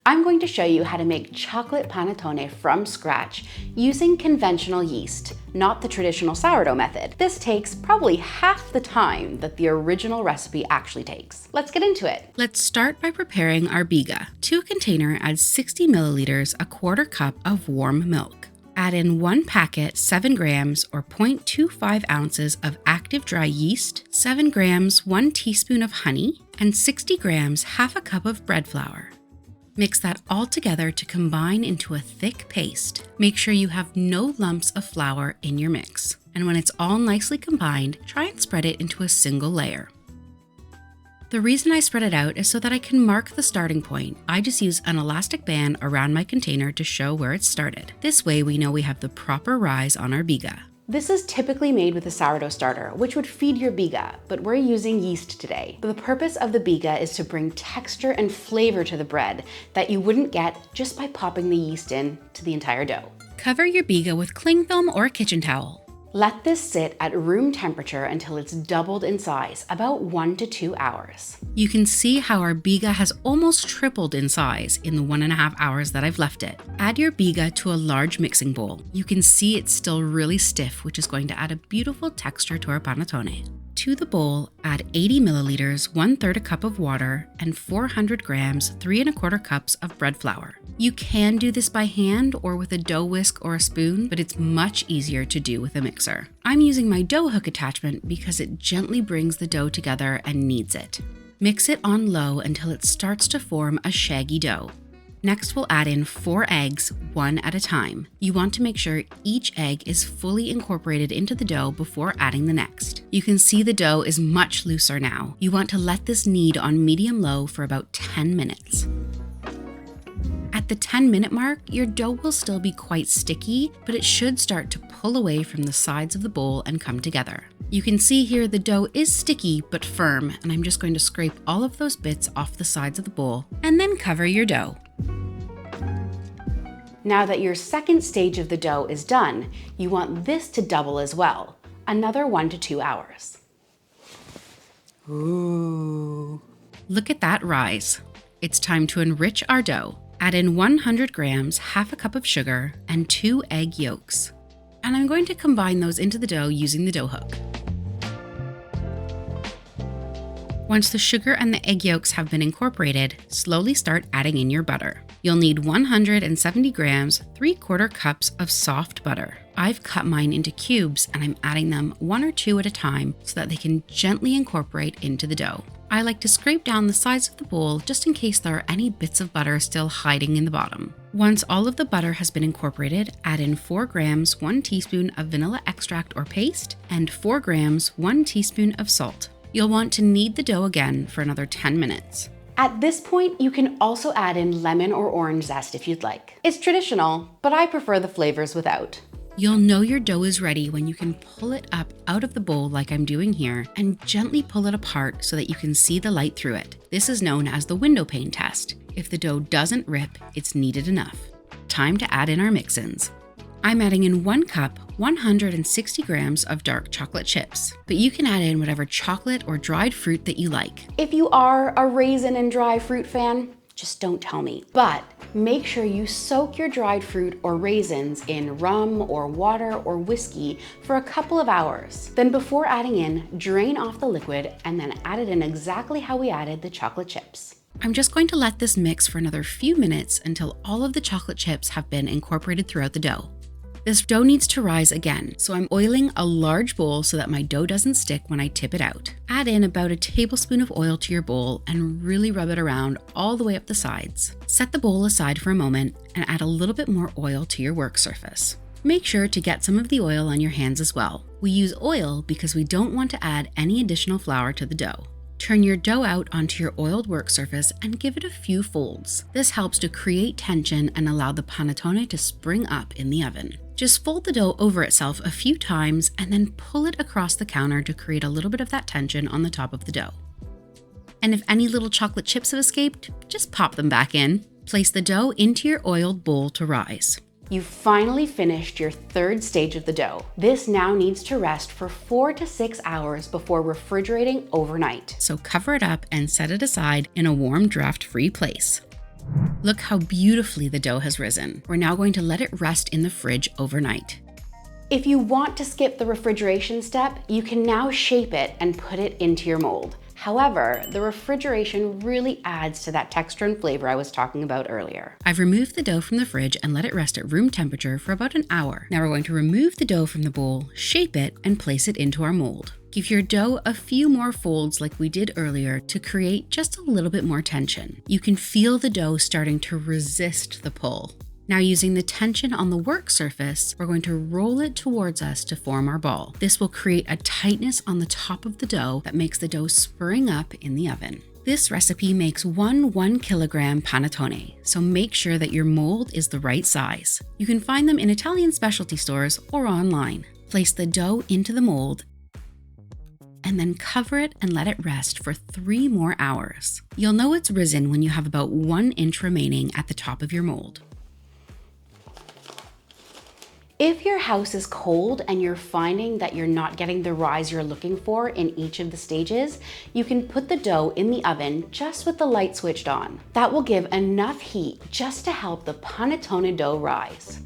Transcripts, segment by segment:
I'm going to show you how to make chocolate panettone from scratch using conventional yeast, not the traditional sourdough method. This takes probably half the time that the original recipe actually takes. Let's get into it. Let's start by preparing our biga. To a container, add 60 milliliters, a quarter cup of warm milk. Add in 1 packet, 7 grams or 0.25 ounces of active dry yeast, 7 grams, 1 teaspoon of honey, and 60 grams, half a cup of bread flour. Mix that all together to combine into a thick paste. Make sure you have no lumps of flour in your mix. And when it's all nicely combined, try and spread it into a single layer. The reason I spread it out is so that I can mark the starting point. I just use an elastic band around my container to show where it started. This way we know we have the proper rise on our biga. This is typically made with a sourdough starter, which would feed your biga, but we're using yeast today. The purpose of the biga is to bring texture and flavor to the bread that you wouldn't get just by popping the yeast in to the entire dough. Cover your biga with cling film or a kitchen towel. Let this sit at room temperature until it's doubled in size, about 1 to 2 hours. You can see how our biga has almost tripled in size in the 1.5 hours that I've left it. Add your biga to a large mixing bowl. You can see it's still really stiff, which is going to add a beautiful texture to our panettone. To the bowl, add 80 milliliters, 1/3 a cup of water, and 400 grams, 3¼ cups of bread flour. You can do this by hand or with a dough whisk or a spoon, but it's much easier to do with a mixer. I'm using my dough hook attachment because it gently brings the dough together and kneads it. Mix it on low until it starts to form a shaggy dough. Next, we'll add in 4 eggs, one at a time. You want to make sure each egg is fully incorporated into the dough before adding the next. You can see the dough is much looser now. You want to let this knead on medium-low for about 10 minutes. At the 10-minute mark, your dough will still be quite sticky, but it should start to pull away from the sides of the bowl and come together. You can see here the dough is sticky but firm, and I'm just going to scrape all of those bits off the sides of the bowl and then cover your dough. Now that your second stage of the dough is done, you want this to double as well, another 1 to 2 hours. Ooh. Look at that rise. It's time to enrich our dough. Add in 100 grams, half a cup of sugar, and 2 egg yolks. And I'm going to combine those into the dough using the dough hook. Once the sugar and the egg yolks have been incorporated, slowly start adding in your butter. You'll need 170 grams, 3/4 cups of soft butter. I've cut mine into cubes and I'm adding them 1 or 2 at a time so that they can gently incorporate into the dough. I like to scrape down the sides of the bowl just in case there are any bits of butter still hiding in the bottom. Once all of the butter has been incorporated, add in 4 grams, 1 teaspoon of vanilla extract or paste, and 4 grams, 1 teaspoon of salt. You'll want to knead the dough again for another 10 minutes. At this point, you can also add in lemon or orange zest if you'd like. It's traditional, but I prefer the flavors without. You'll know your dough is ready when you can pull it up out of the bowl like I'm doing here and gently pull it apart so that you can see the light through it. This is known as the window pane test. If the dough doesn't rip, it's kneaded enough. Time to add in our mix-ins. I'm adding in 1 cup, 160 grams of dark chocolate chips, but you can add in whatever chocolate or dried fruit that you like. If you are a raisin and dry fruit fan, just don't tell me. But make sure you soak your dried fruit or raisins in rum or water or whiskey for a couple of hours. Then before adding in, drain off the liquid and then add it in exactly how we added the chocolate chips. I'm just going to let this mix for another few minutes until all of the chocolate chips have been incorporated throughout the dough. This dough needs to rise again, so I'm oiling a large bowl so that my dough doesn't stick when I tip it out. Add in about a tablespoon of oil to your bowl and really rub it around all the way up the sides. Set the bowl aside for a moment and add a little bit more oil to your work surface. Make sure to get some of the oil on your hands as well. We use oil because we don't want to add any additional flour to the dough. Turn your dough out onto your oiled work surface and give it a few folds. This helps to create tension and allow the panettone to spring up in the oven. Just fold the dough over itself a few times and then pull it across the counter to create a little bit of that tension on the top of the dough. And if any little chocolate chips have escaped, just pop them back in. Place the dough into your oiled bowl to rise. You've finally finished your third stage of the dough. This now needs to rest for 4 to 6 hours before refrigerating overnight. So cover it up and set it aside in a warm, draft-free place. Look how beautifully the dough has risen. We're now going to let it rest in the fridge overnight. If you want to skip the refrigeration step, you can now shape it and put it into your mold. However, the refrigeration really adds to that texture and flavor I was talking about earlier. I've removed the dough from the fridge and let it rest at room temperature for about an hour. Now we're going to remove the dough from the bowl, shape it, and place it into our mold. Give your dough a few more folds like we did earlier to create just a little bit more tension. You can feel the dough starting to resist the pull. Now using the tension on the work surface, we're going to roll it towards us to form our ball. This will create a tightness on the top of the dough that makes the dough spring up in the oven. This recipe makes 1 kilogram panettone, so make sure that your mold is the right size. You can find them in Italian specialty stores or online. Place the dough into the mold and then cover it and let it rest for 3 more hours. You'll know it's risen when you have about 1 inch remaining at the top of your mold. If your house is cold and you're finding that you're not getting the rise you're looking for in each of the stages, you can put the dough in the oven just with the light switched on. That will give enough heat just to help the panettone dough rise.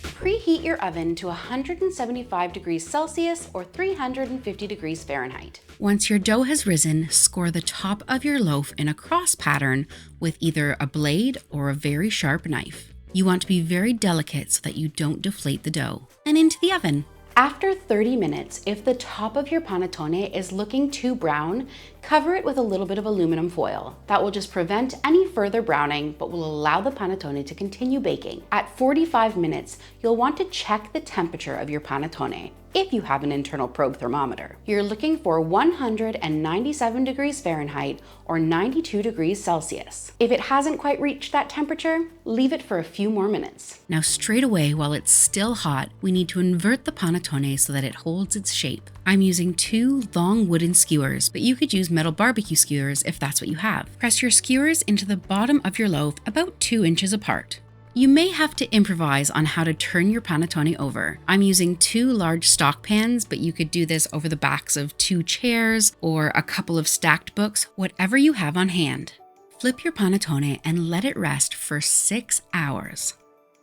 Preheat your oven to 175 degrees Celsius or 350 degrees Fahrenheit. Once your dough has risen, score the top of your loaf in a cross pattern with either a blade or a very sharp knife. You want to be very delicate so that you don't deflate the dough. And into the oven. After 30 minutes, if the top of your panettone is looking too brown, cover it with a little bit of aluminum foil. That will just prevent any further browning, but will allow the panettone to continue baking. At 45 minutes, you'll want to check the temperature of your panettone. If you have an internal probe thermometer, you're looking for 197 degrees Fahrenheit or 92 degrees Celsius. If it hasn't quite reached that temperature, leave it for a few more minutes. Now straight away, while it's still hot, we need to invert the panettone so that it holds its shape. I'm using 2 long wooden skewers, but you could use metal barbecue skewers if that's what you have. Press your skewers into the bottom of your loaf about 2 inches apart. You may have to improvise on how to turn your panettone over. I'm using 2 large stock pans, but you could do this over the backs of 2 chairs or a couple of stacked books, whatever you have on hand. Flip your panettone and let it rest for 6 hours.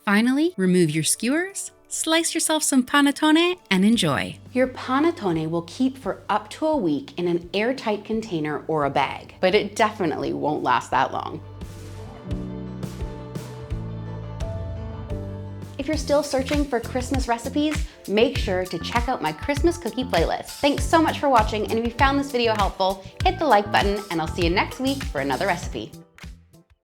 Finally, remove your skewers, slice yourself some panettone, and enjoy. Your panettone will keep for up to a week in an airtight container or a bag, but it definitely won't last that long. If you're still searching for Christmas recipes, make sure to check out my Christmas cookie playlist. Thanks so much for watching, and if you found this video helpful, hit the like button, and I'll see you next week for another recipe.